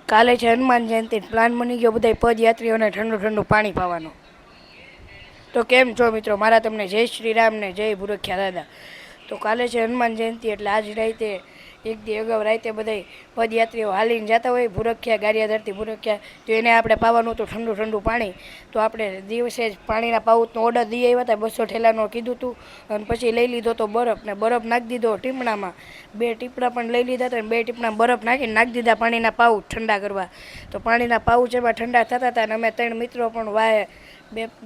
કાલે છે હનુમાન જયંતિ, પ્લાન બની ગયો બધા પદયાત્રીઓને ઠંડુ ઠંડુ પાણી પાવાનું. તો કેમ છો મિત્રો, મારા તમને જય શ્રી રામ ને જય ભૂરખ્યા દાદા. તો કાલે છે હનુમાન જયંતિ એટલે આજ રાતે એક દી અગાઉ રાતે બધા પદયાત્રીઓ હાલીને જતા હોય ભૂરખ્યા ગારિયાધારથી ભૂરખ્યા, તો એને આપણે પાવાનું હતું ઠંડુ ઠંડુ પાણી. તો આપણે દિવસે જ પાણીના પાઉચનો ઓર્ડર દઈ આવ્યા હતા, 200 ઠેલાનો કીધું હતું. અને પછી લઈ લીધો તો બરફ, ને બરફ નાખી દીધો ટીપણામાં. 2 ટીપણા પણ લઈ લીધા હતા, અને 2 ટીપણા બરફ નાખીને નાખી દીધા પાણીના પાઉચ ઠંડા કરવા. તો પાણીના પાઉચ એમાં ઠંડા થતા હતા, અને અમે 3 મિત્રો પણ વાય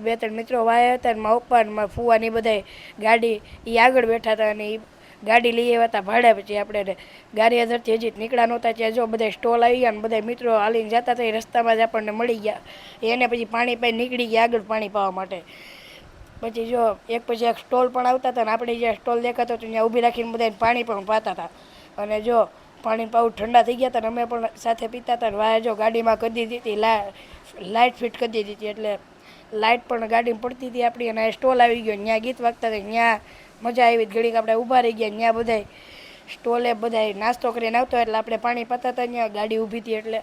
બે ત્રણ મિત્રો વાયા હતા, અને મારા પપ્પા અને મારા ફુવાની બધા ગાડી એ આગળ બેઠા હતા, અને એ ગાડી લઈ આવ્યા હતા ભાડે. પછી આપણે ગારિયાધારથી હજી નીકળ્યા નહોતા ત્યાં જો બધા સ્ટોલ આવી ગયા, અને બધા મિત્રો હાલીને જતા હતા, એ રસ્તામાં જ આપણને મળી ગયા. એને પછી પાણી પાઈ નીકળી ગયા આગળ પાણી પાવા માટે. પછી જો એક પછી એક સ્ટોલ પણ આવતા હતા, ને આપણે જ્યાં સ્ટોલ દેખાતો હતો ત્યાં ઊભી રાખીને બધાને પાણી પણ પાતા હતા. અને જો પાણી પાઉચ ઠંડા થઈ ગયા હતા, ને અમે પણ સાથે પીતા હતા. વાય જો ગાડીમાં કરી દીધી હતી લાઇટ ફિટ કરી દીધી હતી, એટલે લાઇટ પણ ગાડીમાં પડતી હતી આપણી. અને સ્ટોલ આવી ગયો, ત્યાં ગીત વાગતા હતા, ત્યાં મજા આવી. ઘડીક આપણે ઊભા રહી ગયા, ત્યાં બધા સ્ટોલે બધા નાસ્તો કરીને આવતો એટલે આપણે પાણી પતા હતા, ત્યાં ગાડી ઊભી હતી એટલે.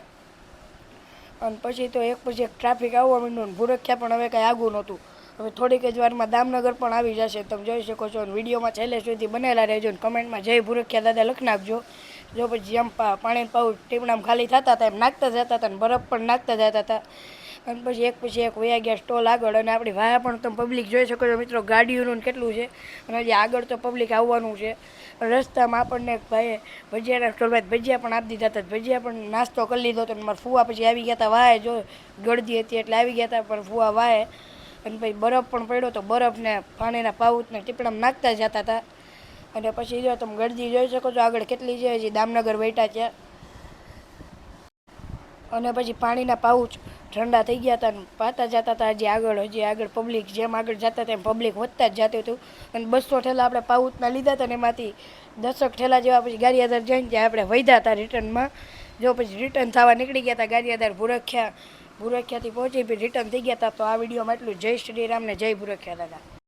અને પછી તો એક પછી એક ટ્રાફિક આવવા માંડ્યું, ને ભૂરખ્યા પણ હવે કાંઈ આગું નહોતું. હવે થોડીક જ વારમાં દામનગર પણ આવી જશે, તમે જોઈ શકો છો. અને વિડીયોમાં છેલ્લે સુધી બનેલા રહેજો, ને કમેન્ટમાં જય ભૂરખ્યા દાદા લખી નાખજો. જો પછી જેમ પાણી પાઉચ ટીપણામાં ખાલી થતા હતા એમ નાખતા જતા હતા, અને બરફ પણ નાખતા જતા હતા. અને પછી એક વયા ગયા સ્ટોલ આગળ. અને આપણી વાયા પણ તમે પબ્લિક જોઈ શકો છો મિત્રો, ગાડીઓનું કેટલું છે. અને હજી આગળ તો પબ્લિક આવવાનું છે. રસ્તામાં આપણને એક ભાઈએ ભજીયાના સ્ટોલમાં ભજીયા પણ આપી દીધા હતા, ભજીયા પણ નાસ્તો કરી લીધો હતો. અને મારા ફુવા પછી આવી ગયા હતા વાય, જો ગળદી હતી એટલે આવી ગયા હતા પણ ફુવા વાય. અને પછી બરફ પણ પડ્યો તો બરફને પાણીના પાઉચને ટીપણામાં નાખતા જતા હતા. અને પછી જો તમે ગળદી જોઈ શકો છો આગળ કેટલી છે, હજી દામનગર વૈટા છે. અને પછી પાણીના પાઉચ ઠંડા થઈ ગયા હતા, ને પાતા જતા હતા હજી આગળ પબ્લિક જેમ આગળ જતા હતા એમ પબ્લિક વધતા જ જતું હતું. અને 200 ઠેલા આપણે પાઉચના લીધા હતા, ને એમાંથી 10 ઠેલા જેવા પછી ગારિયાધાર જઈને ત્યાં આપણે વધ્યા હતા રિટર્નમાં. જો પછી રિટર્ન થવા નીકળી ગયા હતા ગારિયાધાર ભૂરખ્યાથી પહોંચી, પછી રિટર્ન થઈ ગયા હતા. તો આ વિડીયોમાં એટલું. જય શ્રી રામ ને જય ભૂરખ્યા દાદા.